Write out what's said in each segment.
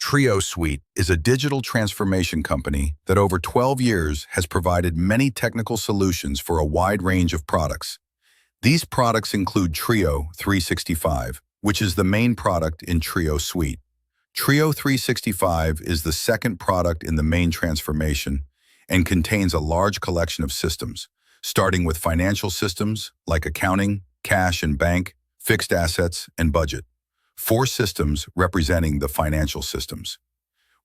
Triosuite is a digital transformation company that over 12 years has provided many technical solutions for a wide range of products. These products include Trio 365, which is the main product in Triosuite. Trio 365 is the second product in the main transformation and contains a large collection of systems, starting with financial systems like accounting, cash and bank, fixed assets, and budget. 4 systems representing the financial systems.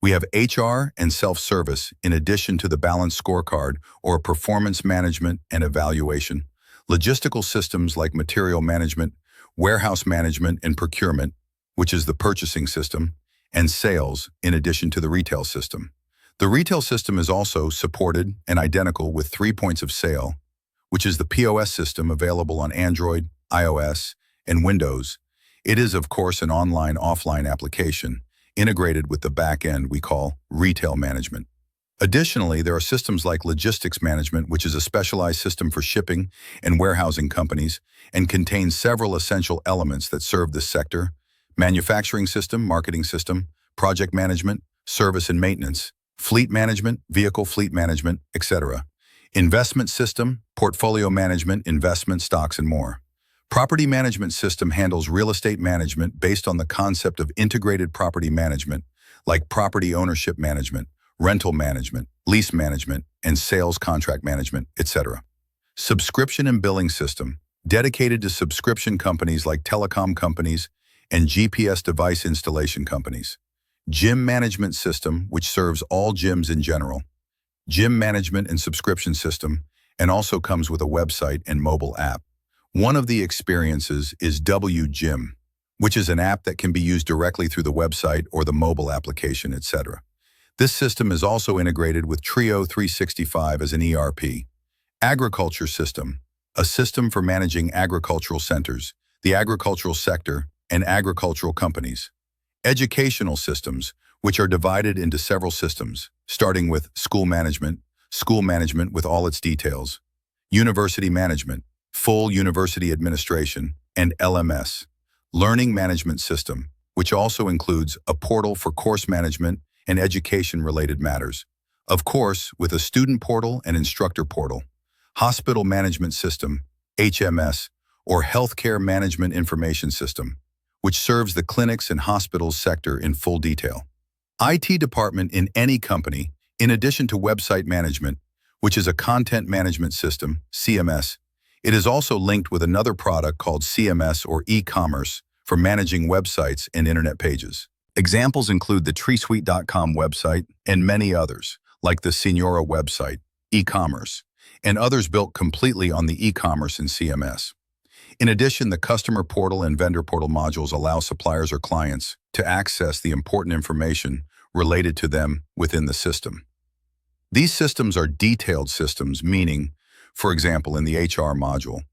We have HR and self-service in addition to the balanced scorecard or performance management and evaluation, logistical systems like material management, warehouse management and procurement, which is the purchasing system, and sales in addition to the retail system. The retail system is also supported and identical with 3 points of sale, which is the POS system available on Android, iOS, and Windows. It is, of course, an online-offline application integrated with the back-end we call retail management. Additionally, there are systems like logistics management, which is a specialized system for shipping and warehousing companies and contains several essential elements that serve this sector: manufacturing system, marketing system, project management, service and maintenance, fleet management, vehicle fleet management, etc. Investment system, portfolio management, investment stocks, and more. Property management system handles real estate management based on the concept of integrated property management, like property ownership management, rental management, lease management, and sales contract management, etc. Subscription and billing system, dedicated to subscription companies like telecom companies and GPS device installation companies. Gym management system, which serves all gyms in general. Gym management and subscription system, and also comes with a website and mobile app. One of the experiences is W-Gym, which is an app that can be used directly through the website or the mobile application, etc. This system is also integrated with Trio 365 as an ERP. Agriculture system, a system for managing agricultural centers, the agricultural sector, and agricultural companies. Educational systems, which are divided into several systems, starting with school management with all its details, university management, full university administration, and LMS, learning management system, which also includes a portal for course management and education-related matters, of course, with a student portal and instructor portal, hospital management system, HMS, or healthcare management information system, which serves the clinics and hospitals sector in full detail. IT department in any company, in addition to website management, which is a content management system, CMS. It is also linked with another product called CMS or e-commerce for managing websites and internet pages. Examples include the Triosuite.com website and many others, like the Signora website, e-commerce, and others built completely on the e-commerce and CMS. In addition, the customer portal and vendor portal modules allow suppliers or clients to access the important information related to them within the system. These systems are detailed systems, meaning, for example, in the HR module,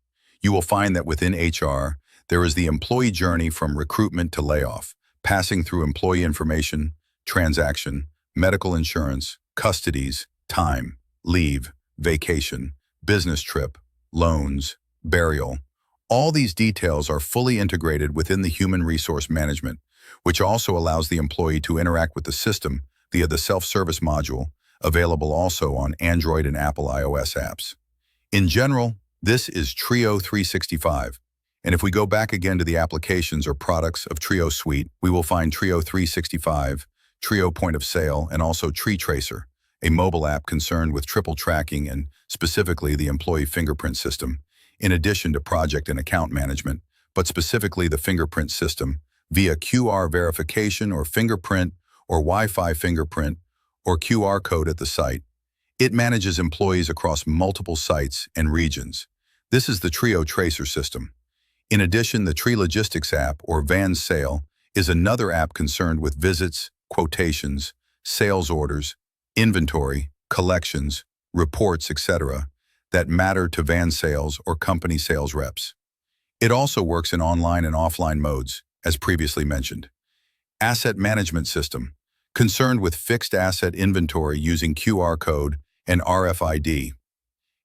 you will find that within HR, there is the employee journey from recruitment to layoff, passing through employee information, transaction, medical insurance, custodies, time, leave, vacation, business trip, loans, burial. All these details are fully integrated within the human resource management, which also allows the employee to interact with the system via the self-service module, available also on Android and Apple iOS apps. In general, this is Trio 365. And if we go back again to the applications or products of Triosuite, we will find Trio 365, Trio Point of Sale, and also Tree Tracer, a mobile app concerned with triple tracking and specifically the employee fingerprint system, in addition to project and account management, but specifically the fingerprint system via QR verification or fingerprint or Wi-Fi fingerprint or QR code at the site. It manages employees across multiple sites and regions. This is the Trio Tracer system. In addition, the Tree Logistics app, or Van Sale, is another app concerned with visits, quotations, sales orders, inventory, collections, reports, etc., that matter to van sales or company sales reps. It also works in online and offline modes, as previously mentioned. Asset Management System, concerned with fixed asset inventory using QR code and RFID.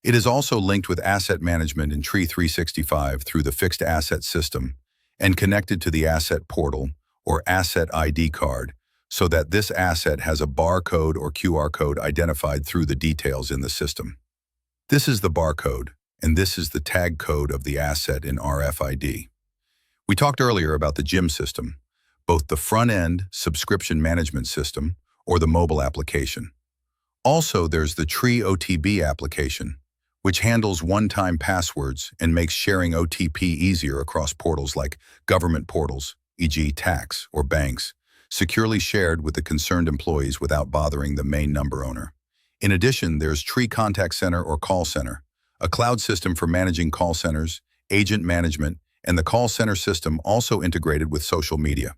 It is also linked with asset management in Tree 365 through the fixed asset system and connected to the asset portal or asset ID card so that this asset has a barcode or QR code identified through the details in the system. This is the barcode, and this is the tag code of the asset in RFID. We talked earlier about the GIM system, both the front-end subscription management system or the mobile application. Also, there's the Triosuite application, which handles one-time passwords and makes sharing OTP easier across portals like government portals, e.g. tax or banks, securely shared with the concerned employees without bothering the main number owner. In addition, there's Tree Contact Center or Call Center, a cloud system for managing call centers, agent management, and the call center system also integrated with social media.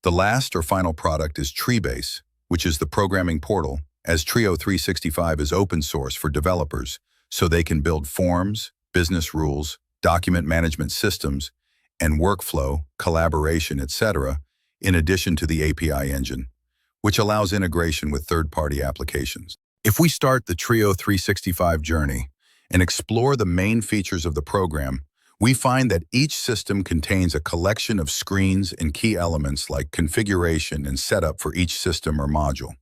The last or final product is Treebase, which is the programming portal, as Trio 365 is open source for developers, so they can build forms, business rules, document management systems, and workflow, collaboration, etc., in addition to the API engine, which allows integration with third-party applications. If we start the Trio 365 journey and explore the main features of the program, we find that each system contains a collection of screens and key elements like configuration and setup for each system or module.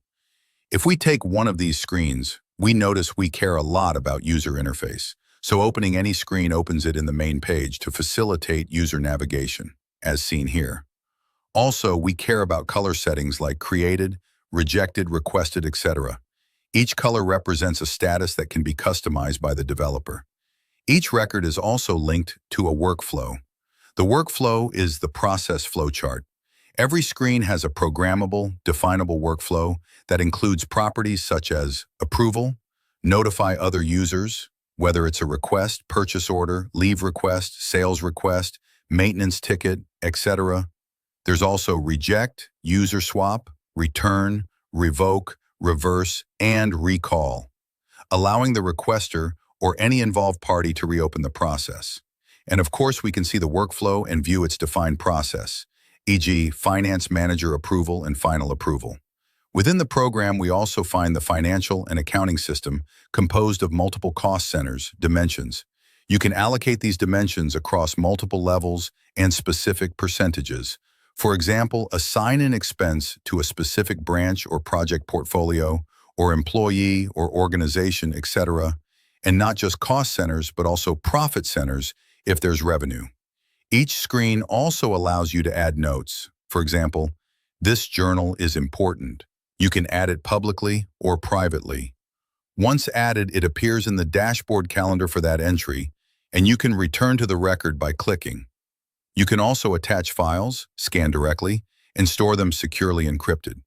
If we take one of these screens, we notice we care a lot about user interface, so opening any screen opens it in the main page to facilitate user navigation, as seen here. Also, we care about color settings like created, rejected, requested, etc. Each color represents a status that can be customized by the developer. Each record is also linked to a workflow. The workflow is the process flowchart. Every screen has a programmable, definable workflow that includes properties such as approval, notify other users, whether it's a request, purchase order, leave request, sales request, maintenance ticket, etc. There's also reject, user swap, return, revoke, reverse, and recall, allowing the requester or any involved party to reopen the process. And of course, we can see the workflow and view its defined process, e.g. finance manager approval and final approval. Within the program, we also find the financial and accounting system composed of multiple cost centers, dimensions. You can allocate these dimensions across multiple levels and specific percentages. For example, assign an expense to a specific branch or project portfolio, or employee or organization, etc., and not just cost centers, but also profit centers if there's revenue. Each screen also allows you to add notes. For example, this journal is important. You can add it publicly or privately. Once added, it appears in the dashboard calendar for that entry, and you can return to the record by clicking. You can also attach files, scan directly, and store them securely encrypted.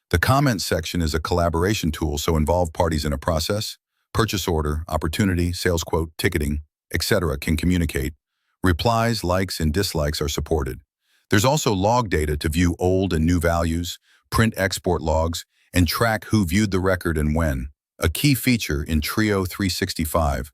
The comments section is a collaboration tool, so involved parties in a process, purchase order, opportunity, sales quote, ticketing, etc. can communicate. Replies, likes, and dislikes are supported. There's also log data to view old and new values, print export logs, and track who viewed the record and when. A key feature in Trio 365.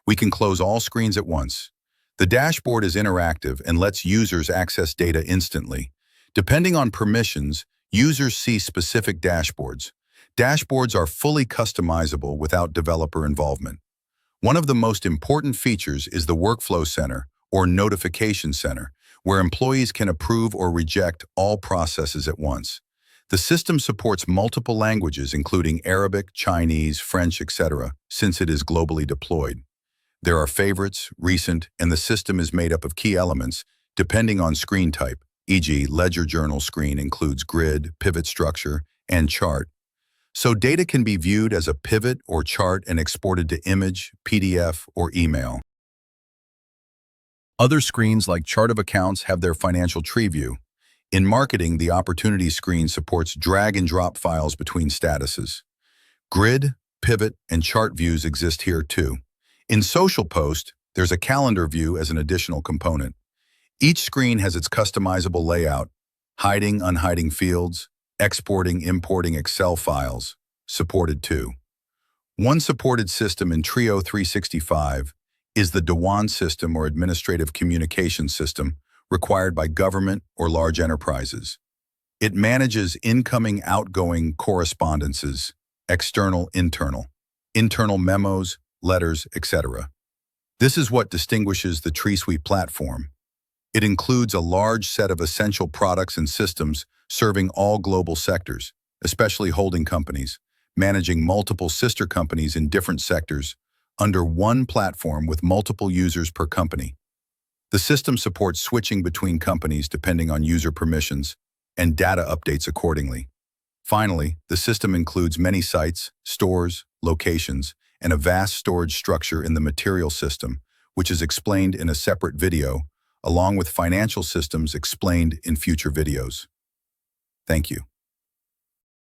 We can close all screens at once. The dashboard is interactive and lets users access data instantly. Depending on permissions, users see specific dashboards. Dashboards are fully customizable without developer involvement. One of the most important features is the Workflow Center or Notification Center, where employees can approve or reject all processes at once. The system supports multiple languages, including Arabic, Chinese, French, etc., since it is globally deployed. There are favorites, recent, and the system is made up of key elements depending on screen type, e.g. Ledger Journal screen includes grid, pivot structure, and chart. So data can be viewed as a pivot or chart and exported to image, PDF, or email. Other screens like Chart of Accounts have their financial tree view. In marketing, the Opportunities screen supports drag and drop files between statuses. Grid, pivot, and chart views exist here too. In Social Post, there's a calendar view as an additional component. Each screen has its customizable layout, hiding, unhiding fields, exporting, importing Excel files, supported too. One supported system in Trio 365 is the Dewan system or administrative communication system required by government or large enterprises. It manages incoming, outgoing correspondences, external, internal memos, letters, etc. This is what distinguishes the Triosuite platform. It includes a large set of essential products and systems serving all global sectors, especially holding companies, managing multiple sister companies in different sectors under one platform with multiple users per company. The system supports switching between companies depending on user permissions and data updates accordingly. Finally, the system includes many sites, stores, locations, and a vast storage structure in the material system, which is explained in a separate video, along with financial systems explained in future videos. Thank you.